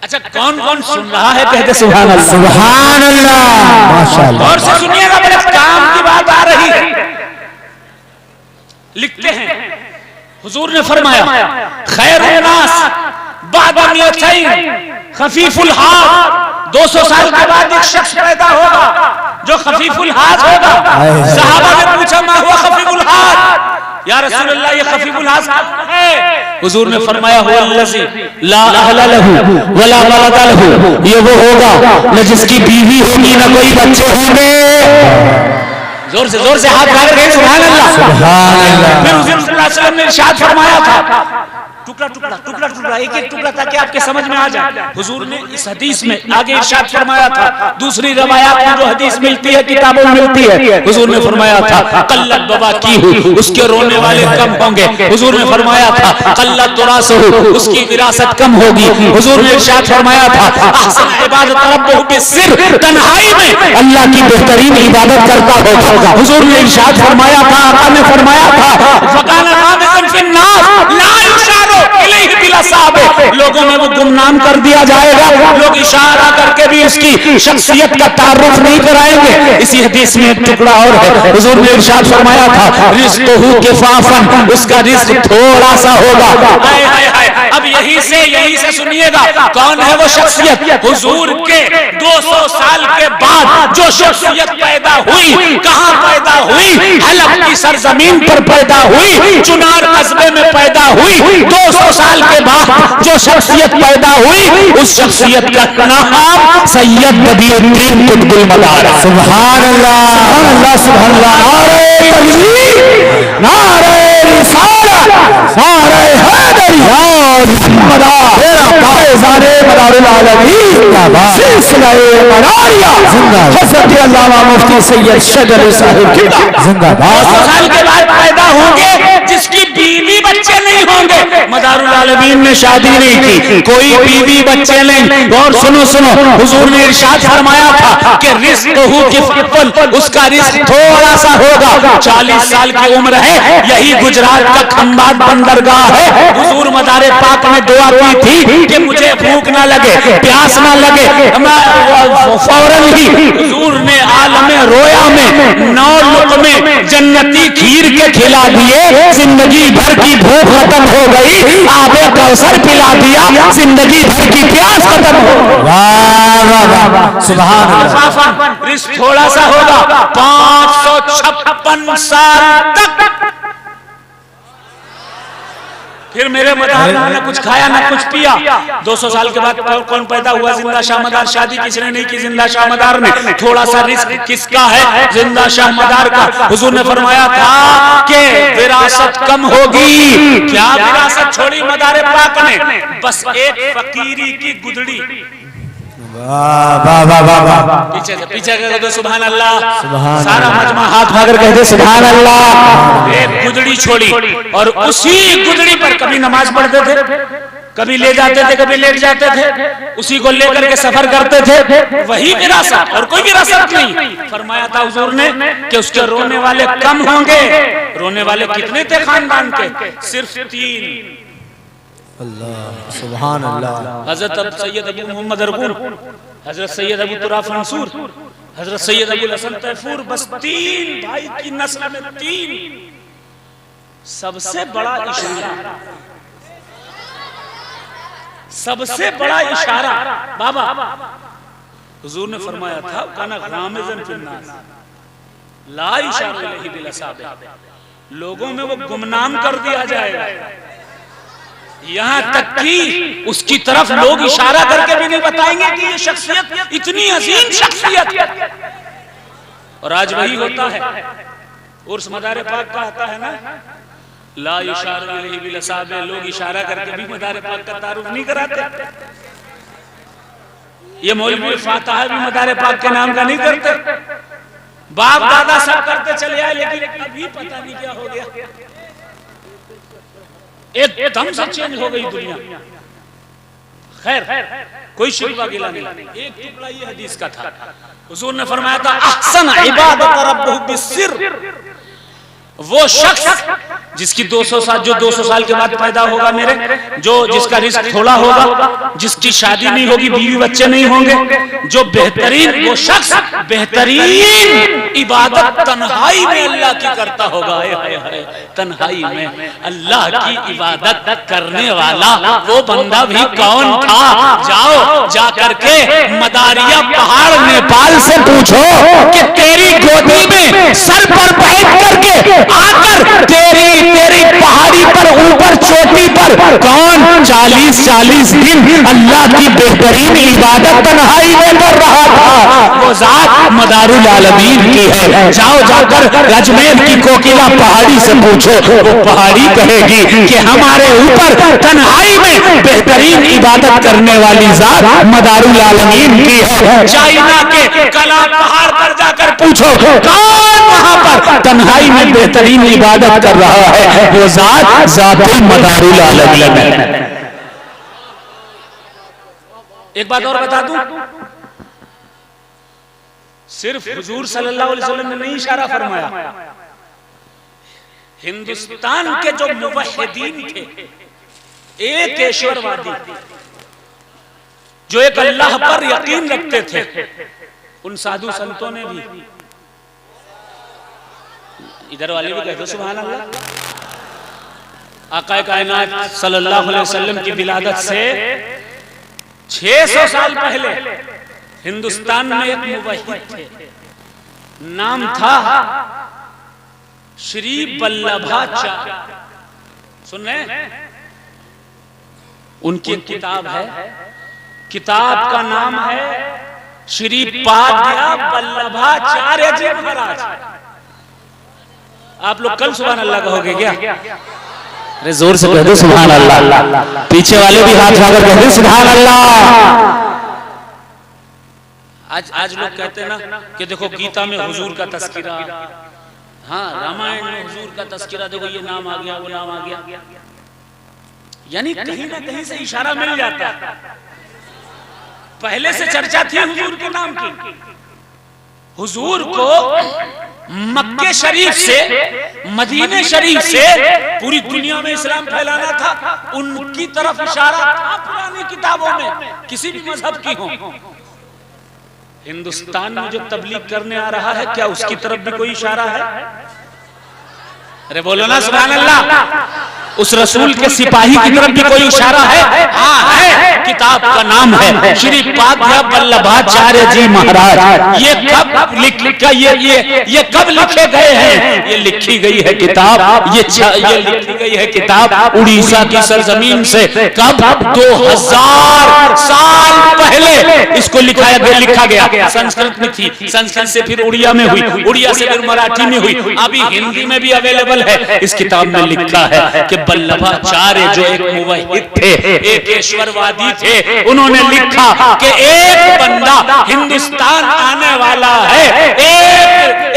अच्छा, कौन कौन सुन रहा है कहते सुभान अल्लाह, सुभान अल्लाह, माशाअल्लाह। और से सुनिएगा, बड़े काम की बात आ रही है। लिखते हैं हुजूर ने फरमाया खैरुन नास बादा मियतैन खफीफुल हाथ, 200 साल के बाद एक शख्स पैदा होगा जो खफीफुल हाथ होगा। सहाबा ने पूछा मा हुआ खफीफुल हाथ, या रसूल अल्लाह ये खफीफुल हाथ है? हुजूर ने फरमाया हुवल्लज़ी ला अहला लहू वला वलदा लहू, ये वो होगा न जिसकी बीवी होगी न कोई बच्चे होंगे। जोर से हाथ मार गए सुभान अल्लाह, सुभान अल्लाह। फिर हुजूर सल्लल्लाहु अलैहि वसल्लम ने इरशाद फरमाया था, टुकड़ा टुकड़ा टुकड़ा टुकड़ा, एक एक टुकड़ा ताकि आपके समझ में आ जाए। हुजूर ने इस हदीस में आगे इरशाद फरमाया था, दूसरी रवायात में जो हदीस मिलती है, किताबों में मिलती है, हुजूर ने फरमाया था कल्लत बवा की हुई, उसके रोने वाले कम होंगे। हुजूर ने फरमाया था कल्लत तुरासहु, उसकी विरासत कम होगी। हुजूर ने इरशाद फरमाया था अहसन इबादत रब्बहु बिस्सिर, तन्हाई में अल्लाह की बेहतरीन इबादत करता होगा। हुजूर ने इरशाद फरमाया था, आका ने फरमाया था फकाना कामिसन फिन्नास ला युशारू इलैहि बिलसाबे, लोगों में वो गुमनाम कर दिया जाएगा, लोग इशारा करके भी उसकी शख्सियत का तारुफ नहीं कराएंगे। इसी हदीस में एक टुकड़ा और है, हुजूर ने इरशाद फरमाया था रिज़्क़ुहु किफ़ाफ़न, उसका रिज़्क़ थोड़ा सा होगा। हाय हाय हाय, अब यहीं से सुनिएगा कौन है वो शख्सियत। हुजूर के 200 साल के बाद जो शख्सियत पैदा हुई, कहां पैदा हुई? हलब की सरजमीन पर पैदा हुई, चुनार कस्बे में पैदा हुई। 200 साल के बाद जो शख्सियत पैदा हुई, उस शख्सियत का नाम सैयद बदियुद्दीन कुतुबुल मदार। सुभान अल्लाह, सुभान अल्लाह, सुभान अल्लाह। नारे तकबीर, नारे रिसालत, नारे हैदरी, मदा तेरा कायज़ाने मदारुल आलमीन, सिलसिले मदारिया जिंदाबाद, हज़रत अल्लामा मुफ्ती सैयद शजर साहिब जिंदाबाद। 200 साल के बाद पैदा होंगे जिसकी बीवी बच्चे नहीं होंगे। मदारुल आलमीन ने शादी नहीं की, कोई बीवी बच्चे नहीं। और सुनो सुनो, हुजूर ने इरशाद फरमाया था कि रिज़्क़ुहु किफ़ाफ़न, उसका रिज़्क़ थोड़ा सा होगा। 40 साल की उम्र है, यही गुजरात का खंभात बंदरगाह है। हुजूर मदारे पाक में दुआ की थी कि मुझे भूख ना लगे, प्यास ना लगे। फौरन ही हुजूर ने आलमे रोया में 9 लुक़मे जन्नती खीर के खिला दिए, जिंदगी भर की भूख खत्म हो गई। आबे कौसर पिला दिया, जिंदगी भर की प्यास खत्म हो गई। वाह वाह वाह, सुभान अल्लाह। रिज़्क़ थोड़ा सा होगा, 556 साल तक। फिर मेरे मदार ने कुछ खाया ना कुछ पिया। 200 साल के बाद कौन पैदा हुआ? जिंदा शाहमदार। शादी किसने नहीं की? जिंदा शाहमदार ने। थोड़ा सा रिस्क किसका है? जिंदा शाहमदार का। हुजूर ने फरमाया था कि विरासत कम होगी। क्या विरासत छोड़ी मदार पाक ने? बस एक फकीरी की गुदड़ी। वाह वाह वाह, पीछे कह दो सुभान अल्लाह। सारा मजमा हाथ मांगर कह दे सुभान अल्लाह। एक गुदड़ी छोड़ी और उसी गुदड़ी पर कभी नमाज पढ़ते थे, कभी ले जाते थे, कभी लेट जाते थे, उसी को लेकर के सफर करते थे। वही विरासत और कोई विरासत नहीं। फरमाया था हुजूर ने कि उसके रोने वाले कम होंगे। रोने वाले कितने थे खानदान के? सिर्फ 3। अल्लाह सुभान अल्लाह। हजरत सैयद अबू मोहम्मद अरगुल, हजरत सैयद अबू तुराफ मंसूर, हजरत सैयद अबू हसन तैफूर, बस 3 भाई की नस्ल में 3। सबसे बड़ा इशारा, सबसे बड़ा इशारा बाबा हुजूर ने फरमाया था काना गामिज़न फिन्नास ला इशारा इलैहि बिलसाबे, लोगों में वो गुमनाम कर दिया जाएगा। यहां तक कि उसकी तरफ लोग इशारा करके भी नहीं बताएंगे कि ये शख्सियत इतनी अजीम शख्सियत है। और आज वही होता है। उर्स मदारे पाक का आता है ना, ला इशारा इलैहि बिलसाबे, लोग इशारा करके भी मदारे पाक का तारुफ नहीं कराते। ये मौलवी फातिहा भी मदारे पाक के नाम का नहीं करते। बाप दादा सब करते चले आए, लेकिन अभी पता नहीं क्या हो गया, एकदम से चेंज हो गई दुनिया। खैर कोई शिकवा गिला नहीं। एक टुकड़ा ये हदीस का था। हुजूर ने फरमाया था अहसन इबादत रब्बहु बिस्सिर, वो शख्स जिसकी 200 साल, जो 200 साल के बाद पैदा होगा मेरे, जो जिसका रिस्क थोड़ा होगा, जिसकी शादी नहीं होगी, बीवी बच्चे नहीं होंगे, जो बेहतरीन, वो शख्स बेहतरीन इबादत तन्हाई में अल्लाह की करता होगा। तन्हाई में अल्लाह की इबादत करने वाला वो बंदा भी कौन था? जाओ जा करके मदारिया पहाड़ नेपाल से पूछो कि तेरी गोदी में सर पर बैठ करके आकर तेरी पहाड़ी पर ऊपर चोटी पर कौन 40-40 दिन अल्लाह की बेहतरीन इबादत तन्हाई में कर रहा था? वो जात मदारुल आलमीन की है। जाओ जाकर अजमेर की कोकिला पहाड़ी से पूछो, वो पहाड़ी कहेगी कि हमारे ऊपर तन्हाई में बेहतरीन इबादत करने वाली जात मदारुल आलमीन की है। चाइना के कला पहाड़ पर जाकर पूछो कौन वहां पर तन्हाई में बेहतरीन इबादत कर रहा है? वो जात जातुल मदारुल आलमीन है। एक बात और बता दूं, सिर्फ हुजूर सल्लल्लाहु अलैहि वसल्लम ने नहीं इशारा फरमाया, हिंदुस्तान के जो मुवहिदीन थे, एक ईश्वरवादी, जो एक अल्लाह पर यकीन रखते थे, उन साधु संतों ने भी, इधर वाले भी कहते सुभान अल्लाह, आकाए कायनात सल्लल्लाहु अलैहि वसल्लम की विलादत से 600 साल पहले हिंदुस्तान में एक मुवहिद थे, नाम था श्री वल्लभाचार्य। सुन रहे? उनकी किताब है, किताब का नाम है श्री पाद्या वल्लभाचार्य जी महाराज। आप लोग कल सुभान अल्लाह कहोगे क्या? अरे जोर से कह दो सुभान अल्लाह। पीछे वाले भी हाथ उठाकर कह दो सुभान अल्लाह। आज लोग कहते हैं ना कि देखो गीता में हुजूर का तस्करा, हाँ रामायण में हुजूर का तस्करा, देखो ये नाम आ गया, वो नाम आ गया, यानी कहीं ना कहीं से इशारा मिल जाता है। पहले से चर्चा थी हुजूर के नाम की। हुजूर को मक्के शरीफ से, मदीने शरीफ से पूरी दुनिया में इस्लाम फैलाना था, उनकी तरफ इशारा था पुरानी किताबों में, किसी भी मजहब की हो। हिंदुस्तान में जो तबलीग करने आ रहा है, क्या उसकी तरफ भी कोई इशारा है? अरे बोलो ना सुभान अल्लाह। उस रसूल के सिपाही की तरफ भी कोई इशारा है? हाँ है, किताब का नाम है श्री पाद्या वल्लभाचार्य जी महाराज। ये कब ये कब लिखे गए हैं? ये लिखी गई है किताब, ये लिखी गई है किताब उड़ीसा की सरजमीन से। कब? 2000 साल पहले इसको लिखा गया। संस्कृत में थी, संस्कृत से फिर उड़िया में हुई, उड़िया से फिर मराठी में हुई, अभी हिंदी में भी अवेलेबल है। इस किताब में लिखा है कि वल्लभाचार्य जो एक मुवहिद थे, एक ईश्वरवादी थे, उन्होंने लिखा कि एक बंदा हिंदुस्तान आने वाला है,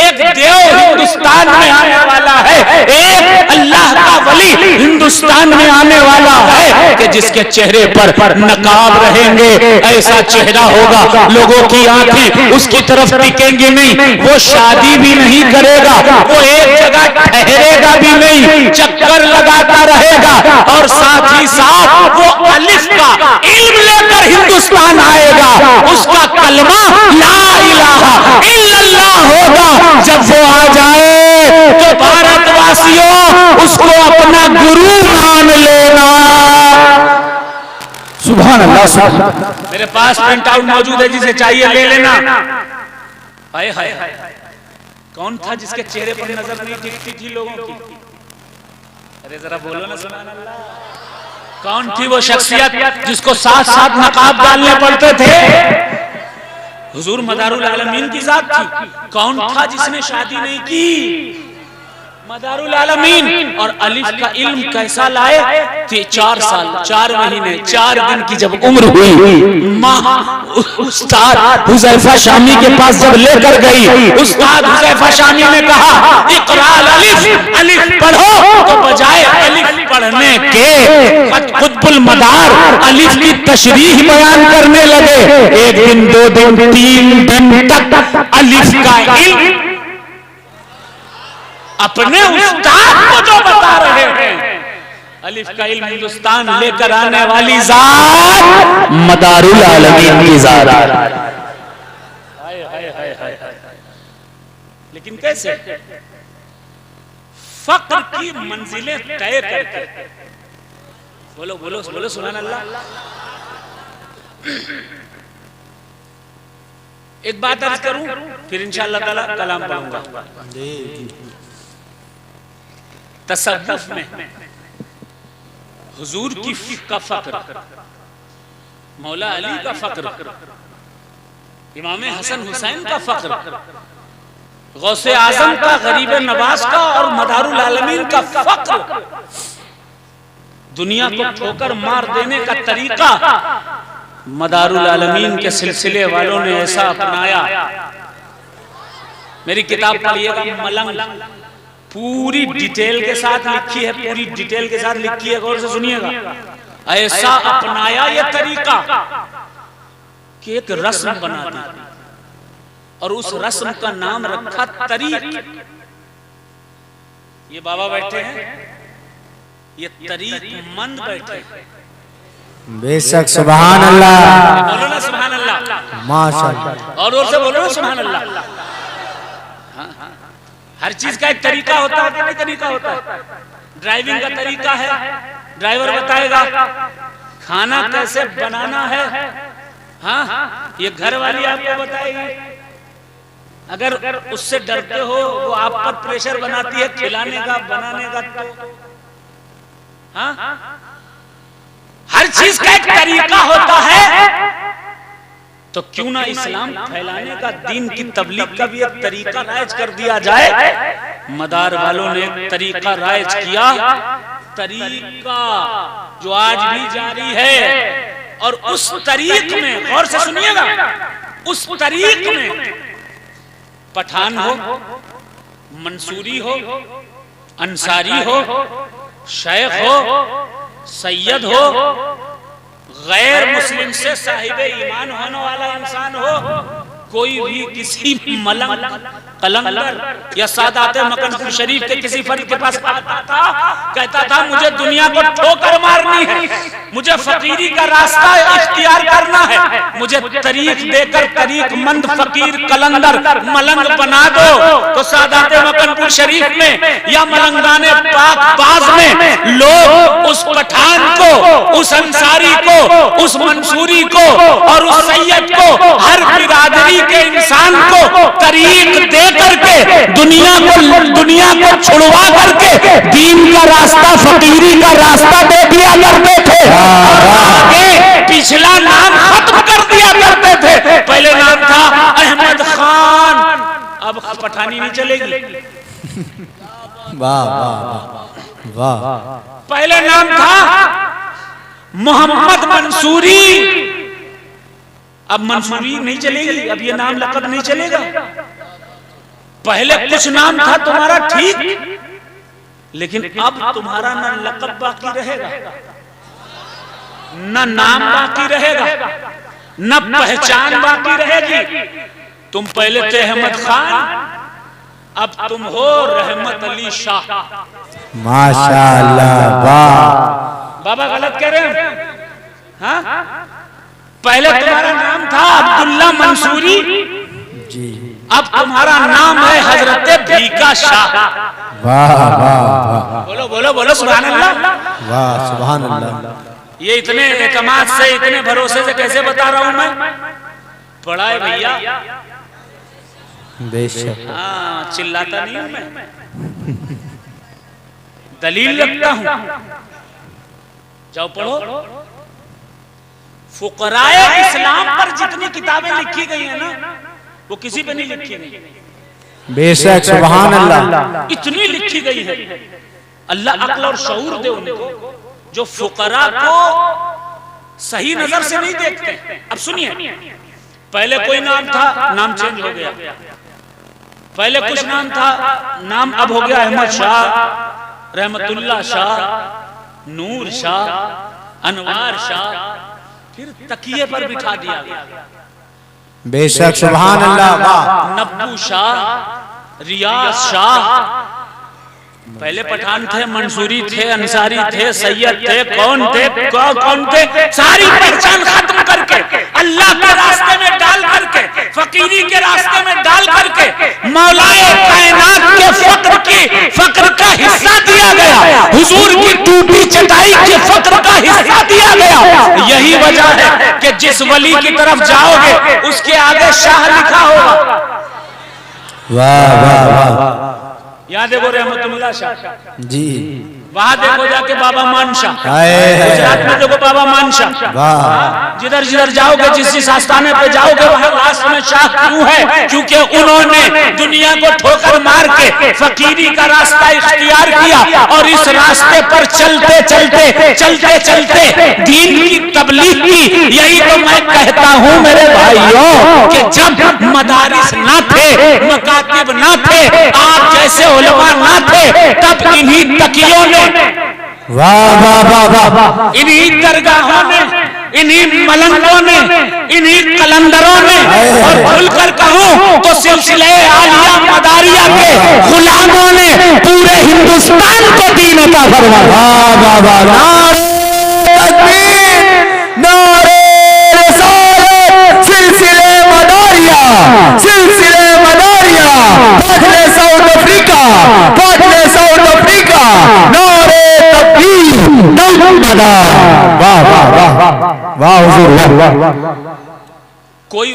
एक देव हिंदुस्तान में आने वाला है, एक अल्लाह का वली हिंदुस्तान में आने वाला है कि जिसके चेहरे पर नकाब रहेंगे, ऐसा चेहरा होगा लोगों की आंखें उसकी तरफ टिकेंगी नहीं, वो शादी भी नहीं करेगा, वो एक जगह ठहरेगा भी नहीं, चक्कर लगाता रहेगा, और साथ ही साथ वो अलिफ का इल्म लेकर हिंदुस्तान आएगा। उसका कलमा ला इलाहा इल्लल्लाह होगा। जब वो आ जाए तो भारतवासियों उसको अपना गुरु मान लेना। सुभान अल्लाह। मेरे पास प्रिंट आउट मौजूद है, जिसे चाहिए ले लेना। हाय हाय, कौन था जिसके चेहरे पर नजर नहीं टिकती थी लोगों की? अरे जरा बोलो ना सुभान अल्लाह। कौन थी वो शख्सियत जिसको साथ साथ नकाब डालने पड़ते थे? हुजूर मदारुल आलमीन की जात थी। कौन था जिसने शादी नहीं की? मदारुल आलमीन। और अलिफ का इल्म कैसा लाए? 4 साल 4 महीने 4 दिन की जब उम्र हुई, उस्ताद हुज़ैफा शामी के पास जब लेकर गई, उस्ताद हुज़ैफा शामी ने कहा इक़रा अलिफ, अलिफ पढ़ो, तो बजाय अलिफ पढ़ने के कुतुबुल मदार अलिफ की तशरीह बयान करने लगे। 1 दिन 2 दिन 3 दिन तक अलिफ का इल्म अपने उस्ताद को जो बता रहे हैं, अलिफ का इल्म हिंदुस्तान लेकर आने वाली जात मदारुल आलमीन की जात। हाय हाय हाय हाय। लेकिन कैसे? फक्र की मंजिलें तय करके। बोलो बोलो बोलो सुभान अल्लाह। एक बात अर्ज करूं, फिर इंशाअल्लाह ताला कलाम पढ़ूंगा। तसव्वुफ में हुजूर का फक्र, मौला अली का फक्र, इमाम हसन हुसैन का फक्र, गौसे आजम का, गरीब नवाज का और मदारुल आलमीन का फक्र, दुनिया को ठोकर मार देने का तरीका मदारुल आलमीन के सिलसिले वालों ने ऐसा अपनाया। मेरी किताब पढ़िएगा, मलंग, पूरी डिटेल के साथ लिखी है, पूरी डिटेल के साथ लिखी है, गौर से सुनिएगा। ऐसा अपनाया ये तरीका कि एक रस्म बना दी और उस रस्म का नाम रखा तरीक। ये बाबा बैठे हैं, ये तरीक मंद बैठे। बेशक सुभान अल्लाह, बोलो ना सुभान अल्लाह, माशाअल्लाह, और से बोलो ना सुभान अल्लाह। हाँ, हर चीज का एक तरीका होता है, नहीं तरीका होता है। ड्राइविंग का तरीका है, ड्राइवर बताएगा। खाना कैसे बनाना है, हाँ, ये घर वाली आपको बताएगी। अगर उससे डरते हो, वो आप पर प्रेशर बनाती है खिलाने का, बनाने का, तो हाँ, हर चीज का एक तरीका होता है। तो क्यों ना इस्लाम फैलाने का, दीन की तबलीग का भी एक तरीका राइज कर दिया जाए। मदार वालों ने एक तरीका राइज किया, तरीका जो आज भी जारी है। और उस तरीक में, गौर से सुनिएगा, उस तरीक में पठान हो, मंसूरी हो, अंसारी हो, शेख हो, सैयद हो, गैर मुस्लिम से साहिब ईमान होने वाला इंसान हो, कोई भी किसी मलंग, कलंदर या सादात मकनपुर शरीफ के किसी फर्द के पास आता था, कहता था मुझे दुनिया को ठोकर मारनी है, मुझे फकीरी का रास्ता इख्तियार करना है, मुझे तरीक देकर तरीक मंद फकीर कलंदर मलंग बना दो। तो सादात मकनपुर शरीफ में या मलंगाने पाक बाज में लोग उस पठान को, उस अंसारी को, उस मंसूरी को और उस सैयद को, हर बिरादरी के इंसान को तरीक दे करके दुनिया को छुड़वा करके दीन का रास्ता, फकीरी का रास्ता दे दिया करते थे। आगे पिछला नाम खत्म कर दिया करते थे। पहले नाम था अहमद खान, अब पठानी नहीं चलेगी। वाह वाह वाह। पहले नाम था मोहम्मद मंसूरी, अब मंसूरी नहीं चलेगी, अब ये नाम लक़ब नहीं चलेगा। पहले कुछ नाम था तुम्हारा, ठीक, लेकिन अब तुम्हारा न लक़ब बाकी रहेगा, न नाम बाकी रहेगा, न पहचान बाकी रहेगी। तुम पहले थे अहमद खान, अब तुम हो रहमत अली शाह। माशाअल्लाह, वाह। बाबा गलत कह रहे हैं? हाँ, पहले तुम्हारा नाम था अब्दुल्ला मंसूरी जी, अब तुम्हारा नाम है हजरत भीका शाह। वाह वाह। बोलो बोलो बोलो सुभान अल्लाह, वाह सुभान अल्लाह। ये इतने एतमाद से, इतने भरोसे से कैसे बता रहा हूं मैं? पढ़ा है भैया, बेशक। हाँ, चिल्लाता नहीं हूं मैं, दलील रखता हूं। जाओ पढ़ो। फुकराए इस्लाम पर जितनी किताबें लिखी गई है ना, वो किसी पे नहीं लिखी गई। बेशक सुभान अल्लाह। इतनी लिखी गई है। अल्लाह अक्ल और शऊर दे उनको, जो फुकरा को सही नजर से नहीं देखते। अब सुनिए, पहले कोई नाम था, नाम चेंज हो गया। पहले कुछ नाम था, नाम अब हो गया अहमद शाह, रहमतुल्लाह शाह, नूर शाह, अनवार शाह, फिर तकिए पर बिठा दिया गया। बेशक सुभान अल्लाह, वाह। नब्बू शाह, रियाज शाह, पहले पठान थे, मंसूरी थे, अंसारी थे, सैयद थे, कौन थे, सारी पहचान खत्म करके अल्लाह के रास्ते में डाल करके, फकीरी के रास्ते में डाल करके मौलाए कायनात के फक्र का हिस्सा दिया गया, हुजूर की टूटी चटाई के फक्र का हिस्सा दिया गया। यही वजह है कि जिस वली की तरफ जाओगे उसके आगे शाह लिखा होगा। वाह वाह वाह। यहाँ देखो रहमतुल्लाह शाह जी, वहां देखो जाके बाबा मानशाह, गुजरात में देखो बाबा मानशाह। जिधर जिधर जाओगे, जिस जिस आस्थाने पे जाओगे वहां लास्ट में शाह क्यों है? क्योंकि उन्होंने दुनिया को ठोकर मार के फकीरी का रास्ता इख्तियार किया और इस रास्ते पर चलते चलते दीन की तबलीग की। यही तो मैं कहता हूँ मेरे भाइयों कि जब मदारिस ना थे, मकातिब ना थे, आप जैसे उलमा ना थे, तब इन्हीं तकियों ने, वाह वाह वाह वाह, इन्हीं दरगाहों ने, इन्हीं मलंगों ने, इन्हीं कलंदरों ने, और खुलकर कहूं तो सिलसिले आलिया मदारिया के गुलामों ने पूरे हिंदुस्तान को दीन अता फरमाया। वाह वाह वाह, नारे तकबीर, नारे रिसालत, सिलसिले मदारिया, पटने साउथ अफ्रीका, नारे तकबीर, नौमदा। वाह वाह वाह वाह हुजूर, वाह। कोई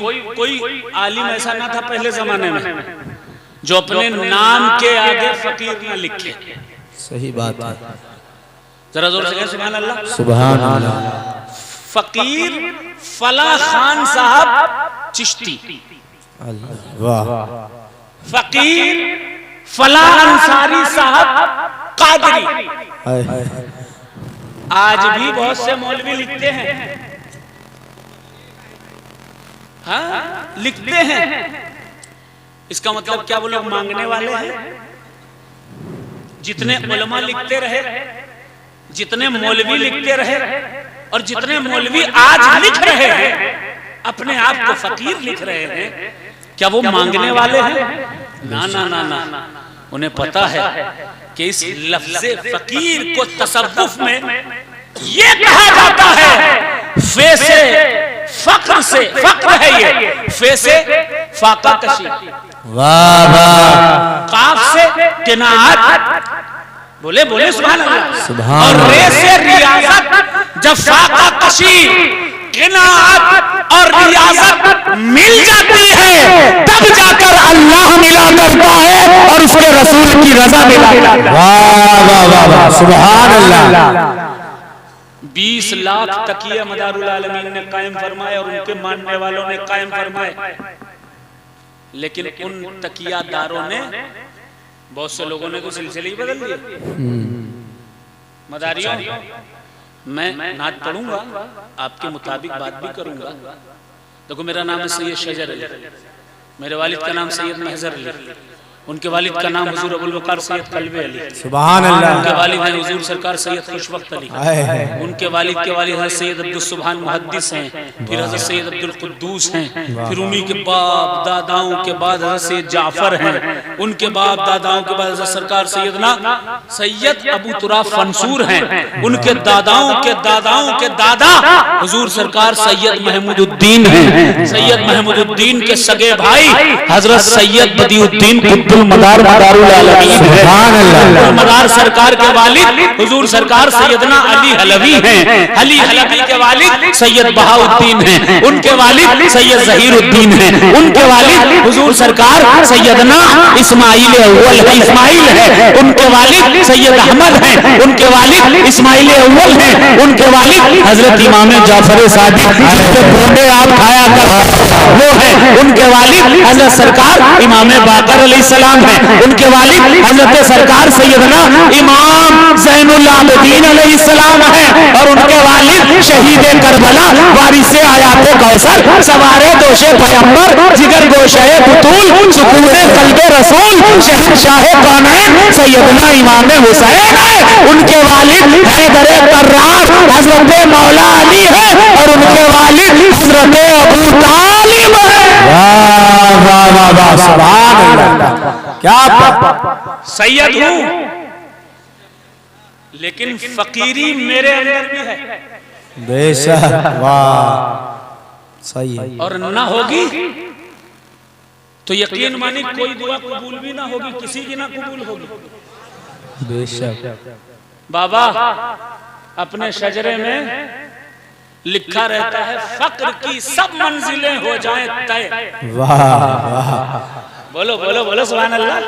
आलिम ऐसा ना था पहले जमाने में जो अपने नाम के आगे फकीर न लिखे। सही बात है, जरा जोर से कहें सुभान अल्लाह। सुभान अल्लाह। फकीर फला खान साहब चिश्ती, वाह, फकीर फला अंसारी साहब कादरी। आज भी बहुत से मौलवी लिखते हैं, हाँ लिखते हैं। इसका मतलब क्या वो लोग मांगने वाले हैं? जितने उलमा लिखते रहे, जितने मौलवी लिखते रहे और जितने मौलवी आज लिख रहे हैं, अपने आप को फकीर लिख रहे हैं, क्या वो मांगने वाले हैं? ना ना ना ना, उन्हें पता है कि इस लफ्ज़े फकीर को तसव्वुफ में ये कहा जाता है, फे से फक्र से, फक्र है ये, फे से फाका कशी, वाह वाह, काफ से किनात, बोले बोले सुभान अल्लाह, सुभान और रे अल्लाह, से रियासत। जब फाका कशी, किनात और रियासत मिल जाती है तब जाकर अल्लाह मिला करता है और उसके रसूल की रजा मिला। वाह वाह वाह वाह, सुभान अल्लाह। 20 लाख तकिया मदारुल आलमीन ने कायम फरमाए और उनके मानने वालों ने कायम फरमाए, लेकिन उन तकियादारों ने, बहुत से लोगों ने तो सिलसिले ही बदल दिए। मदारियों, मैं नात पढ़ूंगा, आपके मुताबिक बात भी करूंगा। देखो मेरा नाम है सैयद शजर अली, मेरे वालिद का नाम सैयद महजर अली, उनके वालिद का नाम हुजूर अबुल वकार सैयद कल्बे अली, सुभान अल्लाह। उनके वालिद हैं हुजूर सरकार सैयद खुशवक्त अली, उनके वालिद के वालिद हैं सैयद अब्दुल सुभान मुहद्दिस हैं, फिर हज़रत सैयद अब्दुल कुद्दूस हैं, फिर उन्हीं के बाप दादाओं के बाद हज़रत सैयद जाफर हैं, उनके बाप दादाओं के बाद हज़रत सरकार सैयदना सैयद अबू तुराफ फंसूर हैं, उनके दादाओं के दादाओं के दादा हुजूर सरकार सैयद महमूदुद्दीन हैं, सैयद महमूदुद्दीन के सगे भाई हज़रत सैयद बदियुद्दीन कुतुब मदार मदारुल आलमीन, सुभान अल्लाह। मदार सरकार के वालिद हुजूर सरकार सैयदना अली हलवी हैं, अली हलवी के वालिद सैयद बहाउद्दीन हैं, उनके वालिद सैयद ज़हीरुद्दीन हैं, उनके वालिद हुजूर सरकार सैयदना इस्माइल अव्वल है, इस्माइल है, उनके वालिद सैयद अहमद हैं, उनके वालिद इस्माइल अव्वल हैं, उनके वालिद हजरत इमाम जाफर सादिक जिसके बोंडे आप खाया कर वो है, उनके वालिद हजरत सरकार इमाम बाकर अलैहिस्सलाम है, उनके वालिद हजरत सरकार सैयदना इमाम ज़ैनुल आबिदीन अलैहिस्सलाम है, और उनके वालिद शहीद करबला वारिसे आयाते कौसर सवारे दोषे पैगंबर जिगर गोशे बुतूल सुकूने कल्बे रसूल शहंशाह कौनैन सैयदना इमाम हुसैन है, उनके वालिद हैदर कर्रार हजरत मौला अली है, और उनके वालिद हजरत अबू तालिब है। वाह वाह वाह वाह, सुभान अल्लाह। क्या सैयद हूँ लेकिन फकीरी मेरे अंदर भी है। बेशक, वाह, सही है। और ना होगी तो यकीन मानी कोई दुआ कबूल भी ना होगी, किसी की ना कबूल होगी। बेशक। बाबा अपने शजरे में लिखा रहता है, फक्र की सब मंजिलें हो जाएं तय। वाह वाह बोलो बोलो बोलो सुभान अल्लाह।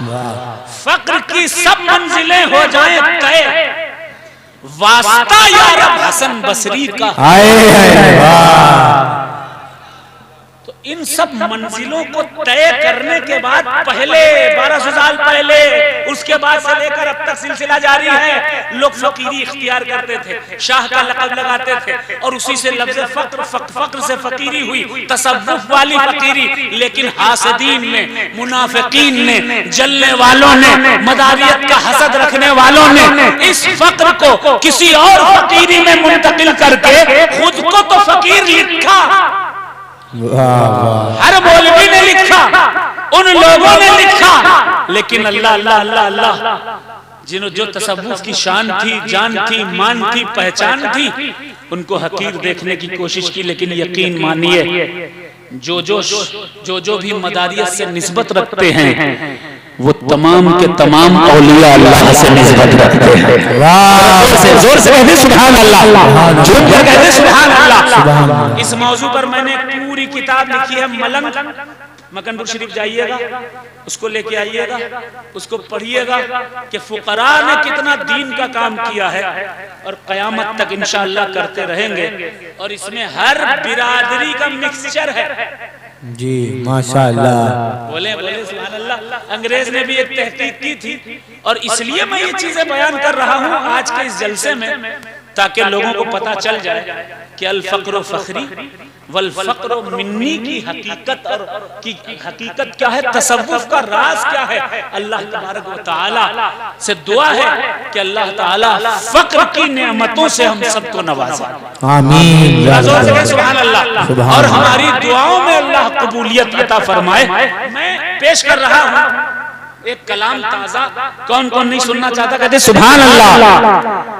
वाह। फक्र की सब मंजिलें हो जाएं तय, वास्ता या रब हसन बसरी का। आए वाह। तो इन सब मंजिलों को तय करने के बाद पहले 1200 साल पहले, उसके बाद से लेकर अब तक सिलसिला जारी है, लोग फकीरी इख्तियार करते थे, शाह का लक़ब लगाते थे, और उसी से लफ्ज़ फक्र फक्र से फकीरी हुई, तसव्वुफ वाली फकीरी। लेकिन हासिदीन ने, मुनाफिकीन ने, जलने वालों ने, मदारियत का हसद रखने वालों ने इस फक्र को किसी और फकीरी में मुंतकिल करके खुद को तो फकीर लिखा। हर मौलवी ने लिखा, उन लोगों ने लिखा, लेकिन अल्लाह अल्लाह अल्लाह अल्लाह जो तसव्वुफ की शान थी, जान थी, मान थी, पहचान थी, उनको हकीर देखने की कोशिश की। लेकिन यकीन मानिए जो भी मदारियत से निस्बत रखते हैं वो तमाम के तमाम औलिया अल्लाह से निस्बत रखते हैं। वाह, जोर से कहते सुभान अल्लाह, झूठ में कहते सुभान अल्लाह। इस मौजू पर मैंने पूरी किताब लिखी है, मलंग। मकनपुर शरीफ जाइएगा, उसको लेके आइएगा, उसको पढ़िएगा कि फुकरा ने कितना दीन का काम किया है, और कयामत तक इंशाअल्लाह करते रहेंगे। और इसमें हर बिरादरी का मिक्सचर है जी, माशाअल्लाह। बोले बोले सुभान अल्लाह। अंग्रेज ने भी एक तहकीक की थी, और इसलिए मैं ये चीजें बयान कर रहा हूँ आज के इस जलसे में, ताकि लोगों को पता चल जाए कि अल फक्र फखरी वल फक्र मिन्नी की हकीकत, और की हकीकत क्या है, तसव्वुफ का राज क्या है। अल्लाह तबारक व तआला से दुआ है कि अल्लाह ताला फक्र की नेमतों से हम सबको नवाजे। आमीन। सुभान अल्लाह। और हमारी दुआओं में अल्लाह कबूलियत अता फरमाए। मैं पेश कर रहा हूँ एक कलाम ताजा, कौन कौन नहीं सुनना चाहता कहते सुभान अल्लाह।